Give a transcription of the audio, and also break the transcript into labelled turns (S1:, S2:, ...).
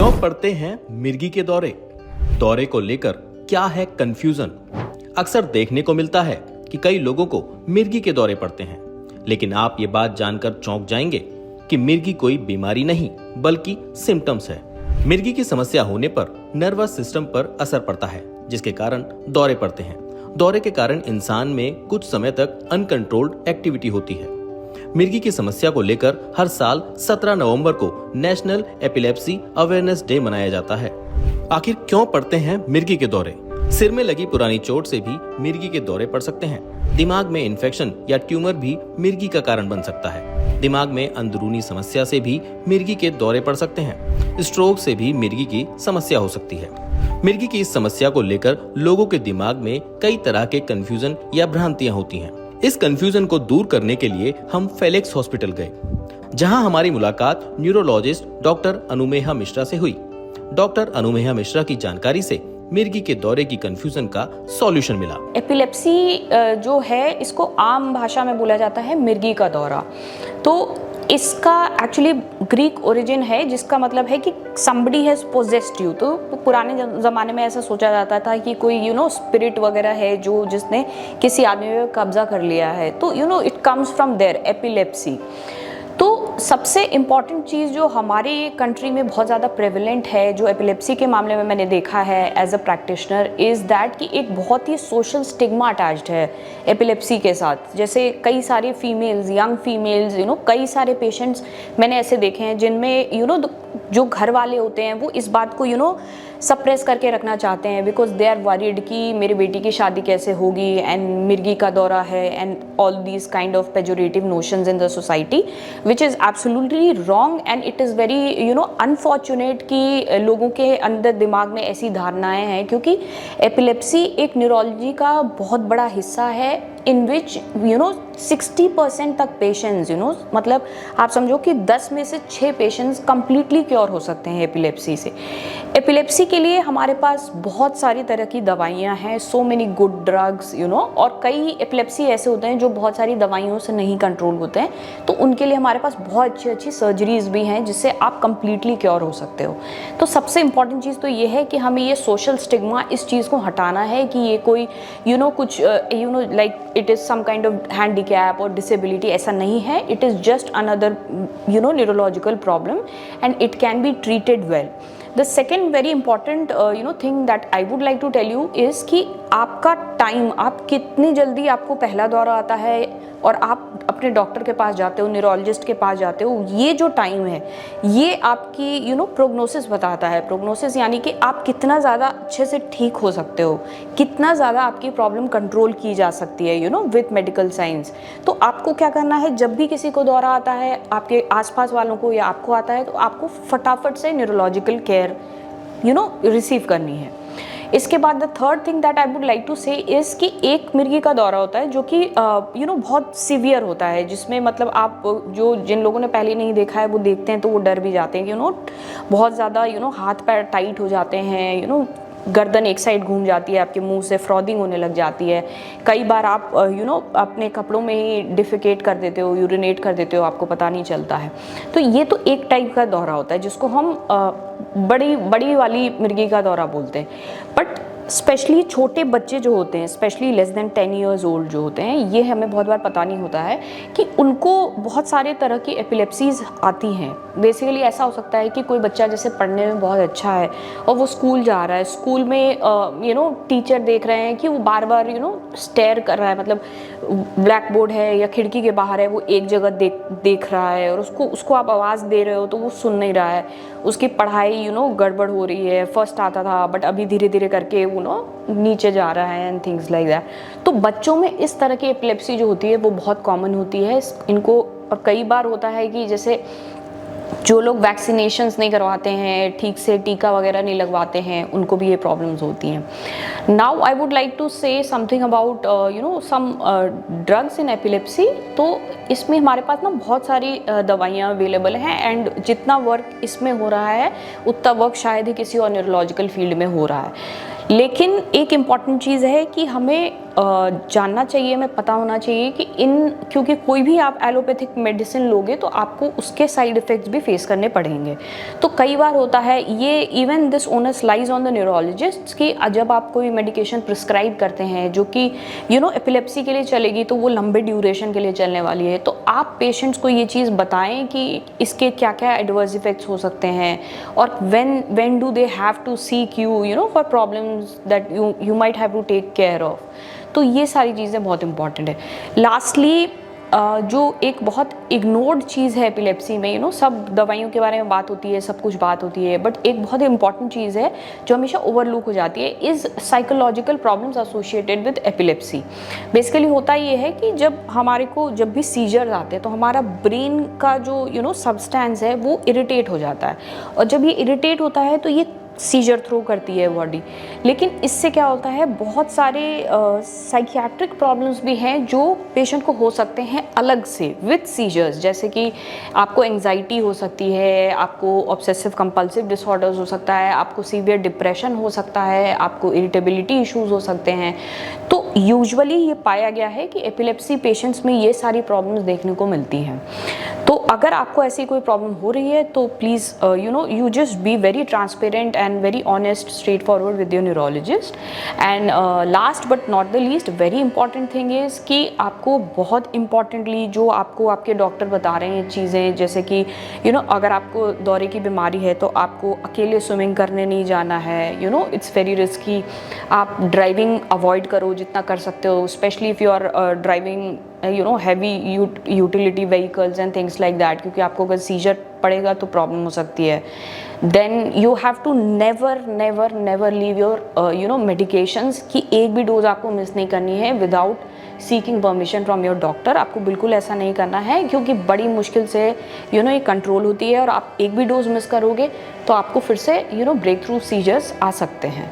S1: क्यों पड़ते हैं मिर्गी के दौरे? दौरे को लेकर क्या है कंफ्यूजन? अक्सर देखने को मिलता है कि कई लोगों को मिर्गी के दौरे पड़ते हैं, लेकिन आप ये बात जानकर चौंक जाएंगे कि मिर्गी कोई बीमारी नहीं बल्कि सिम्टम्स है। मिर्गी की समस्या होने पर नर्वस सिस्टम पर असर पड़ता है, जिसके कारण दौरे पड़ते हैं। दौरे के कारण इंसान में कुछ समय तक अनकंट्रोल्ड एक्टिविटी होती है। मिर्गी की समस्या को लेकर हर साल 17 नवंबर को नेशनल एपिलेप्सी अवेयरनेस डे मनाया जाता है। आखिर क्यों पड़ते हैं मिर्गी के दौरे? सिर में लगी पुरानी चोट से भी मिर्गी के दौरे पड़ सकते हैं। दिमाग में इन्फेक्शन या ट्यूमर भी मिर्गी का कारण बन सकता है। दिमाग में अंदरूनी समस्या से भी मिर्गी के दौरे पड़ सकते हैं। स्ट्रोक से भी मिर्गी की समस्या हो सकती है। मिर्गी की इस समस्या को लेकर लोगों के दिमाग में कई तरह के कंफ्यूजन या भ्रांतियां होती हैं। इस कंफ्यूजन को दूर करने के लिए हम फेलिक्स हॉस्पिटल गए, जहां हमारी मुलाकात न्यूरोलॉजिस्ट डॉक्टर अनुमेहा मिश्रा से हुई। डॉक्टर अनुमेहा मिश्रा की जानकारी से मिर्गी के दौरे की कंफ्यूजन का सॉल्यूशन मिला।
S2: एपिलेप्सी जो है, इसको आम भाषा में बोला जाता है मिर्गी का दौरा। तो इसका एक्चुअली ग्रीक ओरिजिन है, जिसका मतलब है कि somebody has possessed you। तो पुराने ज़माने में ऐसा सोचा जाता था कि कोई स्पिरिट वगैरह है जो जिसने किसी आदमी पे कब्जा कर लिया है। तो it comes from there epilepsy. तो सबसे इम्पॉर्टेंट चीज़ जो हमारे कंट्री में बहुत ज़्यादा प्रेवलेंट है, जो एपिलेप्सी के मामले में मैंने देखा है as a practitioner, is that कि एक बहुत ही सोशल स्टिग्मा अटैच्ड है एपिलेप्सी के साथ। जैसे कई सारे फीमेल्स, यंग फीमेल्स, कई सारे पेशेंट्स मैंने ऐसे देखे हैं जिनमें जो घर वाले होते हैं वो इस बात को सप्रेस करके रखना चाहते हैं, बिकॉज दे आर वरीड कि मेरी बेटी की शादी कैसे होगी एंड मिर्गी का दौरा है and all these kind of pejorative notions in the society, which is absolutely wrong. And it is very unfortunate कि लोगों के अंदर दिमाग में ऐसी धारणाएं हैं, क्योंकि एपिलेप्सी एक न्यूरोलॉजी का बहुत बड़ा हिस्सा है इन विच 60% तक पेशेंट्स मतलब आप समझो कि 10 में से 6 पेशेंट्स कंप्लीटली क्योर हो सकते हैं एपिलेप्सी से। एपिलेप्सी के लिए हमारे पास बहुत सारी तरह की दवाइयाँ हैं, सो मेनी गुड ड्रग्स और कई एपिलेप्सी ऐसे होते हैं जो बहुत सारी दवाइयों से नहीं कंट्रोल होते हैं, तो उनके लिए हमारे पास बहुत अच्छी अच्छी सर्जरीज भी हैं जिससे आप कंप्लीटली क्योर हो सकते हो। तो सबसे इम्पॉर्टेंट चीज़ तो ये है कि हमें ये सोशल स्टिग्मा, इस चीज़ को हटाना है कि ये कोई कुछ like it is some kind of handicap और डिसेबिलिटी। ऐसा नहीं है, it is just another neurological problem and it can be treated well. The second very important thing that I would like to tell you is कि आपका time, आप कितनी जल्दी आपको पहला दौरा आता है और आप अपने डॉक्टर के पास जाते हो, न्यूरोलॉजिस्ट के पास जाते हो, ये जो टाइम है ये आपकी प्रोग्नोसिस बताता है। प्रोग्नोसिस यानी कि आप कितना ज़्यादा अच्छे से ठीक हो सकते हो, कितना ज़्यादा आपकी प्रॉब्लम कंट्रोल की जा सकती है विथ मेडिकल साइंस। तो आपको क्या करना है, जब भी किसी को दौरा आता है, आपके आसपास वालों को या आपको आता है, तो आपको फटाफट से न्यूरोलॉजिकल केयर रिसीव करनी है। इसके बाद the third thing that I would like to say is कि एक मिर्गी का दौरा होता है जो कि बहुत सीवियर होता है, जिसमें मतलब आप जिन लोगों ने पहले नहीं देखा है वो देखते हैं तो वो डर भी जाते हैं कि बहुत ज़्यादा हाथ पैर टाइट हो जाते हैं, गर्दन एक साइड घूम जाती है, आपके मुंह से फ्रॉदिंग होने लग जाती है। कई बार आप अपने कपड़ों में ही डिफिकेट कर देते हो, यूरिनेट कर देते हो, आपको पता नहीं चलता है। तो ये तो एक टाइप का दौरा होता है जिसको हम बड़ी वाली मिर्गी का दौरा बोलते हैं। बट स्पेशली छोटे बच्चे जो होते हैं, specially less than 10 years old जो होते हैं, ये हमें बहुत बार पता नहीं होता है कि उनको बहुत सारे तरह की एपिलेप्सीज आती हैं। बेसिकली ऐसा हो सकता है कि कोई बच्चा जैसे पढ़ने में बहुत अच्छा है और वो स्कूल जा रहा है, स्कूल में टीचर देख रहे हैं कि वो बार बार स्टेयर कर रहा है, मतलब ब्लैक बोर्ड है या खिड़की के बाहर है, वो एक जगह देख रहा है और उसको आप आवाज़ दे रहे हो तो वो सुन नहीं रहा है। उसकी पढ़ाई गड़बड़ हो रही है, फर्स्ट आता था बट अभी धीरे धीरे करके नीचे जा रहा है एंड थिंग्स लाइक दैट। तो बच्चों में इस तरह की एपिलेप्सी जो होती है वो बहुत कॉमन होती है इनको। और कई बार होता है कि जैसे जो लोग वैक्सीनेशंस नहीं करवाते हैं, ठीक से टीका वगैरह नहीं लगवाते हैं, उनको भी ये प्रॉब्लम्स होती हैं। Now I would like to say something about some drugs in epilepsy. तो इसमें हमारे पास ना बहुत सारी दवाइयाँ अवेलेबल हैं एंड जितना वर्क इसमें हो रहा है उतना वर्क शायद ही किसी और न्यूरोलॉजिकल फील्ड में हो रहा है। लेकिन एक इम्पॉर्टेंट चीज़ है कि हमें जानना चाहिए, हमें पता होना चाहिए कि क्योंकि कोई भी आप एलोपैथिक मेडिसिन लोगे तो आपको उसके साइड इफ़ेक्ट्स भी फेस करने पड़ेंगे। तो कई बार होता है, ये even this onus lies on the neurologist, कि जब आप कोई मेडिकेशन प्रिस्क्राइब करते हैं जो कि एपिलेप्सी के लिए चलेगी तो वो लंबे ड्यूरेशन के लिए चलने वाली है, तो आप पेशेंट्स को ये चीज़ बताएं कि इसके क्या क्या एडवर्स इफेक्ट्स हो सकते हैं, और when do they have to seek you for problems that you might have to take care of। तो ये सारी चीज़ें बहुत इंपॉर्टेंट है। लास्टली जो एक बहुत इग्नोर्ड चीज़ है एपिलेप्सी में, सब दवाइयों के बारे में बात होती है, सब कुछ बात होती है, बट एक बहुत इंपॉर्टेंट चीज़ है जो हमेशा ओवरलुक हो जाती है, is psychological problems associated with epilepsy. Basically होता ये है कि जब भी सीजर्स आते हैं तो हमारा ब्रेन का जो सब्सटेंस है वो इरिटेट हो जाता है, और जब ये इरिटेट होता है तो ये सीजर थ्रो करती है बॉडी। लेकिन इससे क्या होता है, बहुत सारे साइकियाट्रिक प्रॉब्लम्स भी हैं जो पेशेंट को हो सकते हैं अलग से विद सीजर्स, जैसे कि आपको एंजाइटी हो सकती है, आपको ऑब्सेसिव कंपल्सिव डिसऑर्डर्स हो सकता है, आपको सीवियर डिप्रेशन हो सकता है, आपको इरिटेबिलिटी इश्यूज हो सकते हैं। तो यूजुअली ये पाया गया है कि एपिलेप्सी पेशेंट्स में ये सारी प्रॉब्लम्स देखने को मिलती हैं। तो अगर आपको ऐसी कोई प्रॉब्लम हो रही है तो please you just be very transparent and very honest, straight forward with your neurologist. And last but not the least, very important thing is कि आपको बहुत इंपॉर्टेंटली जो आपको आपके डॉक्टर बता रहे हैं चीज़ें, जैसे कि अगर आपको दौरे की बीमारी है तो आपको अकेले स्विमिंग करने नहीं जाना है, इट्स वेरी रिस्की। आप ड्राइविंग अवॉइड करो जितना कर सकते हो, especially if you are driving heavy utility vehicles and things like that, क्योंकि आपको अगर सीजर पड़ेगा तो प्रॉब्लम हो सकती है। Then you have to never leave your medications, कि एक भी डोज आपको मिस नहीं करनी है without seeking permission from your doctor. आपको बिल्कुल ऐसा नहीं करना है, क्योंकि बड़ी मुश्किल से ये कंट्रोल होती है, और आप एक भी डोज मिस करोगे तो आपको फिर से ब्रेक थ्रू सीजर्स आ सकते हैं।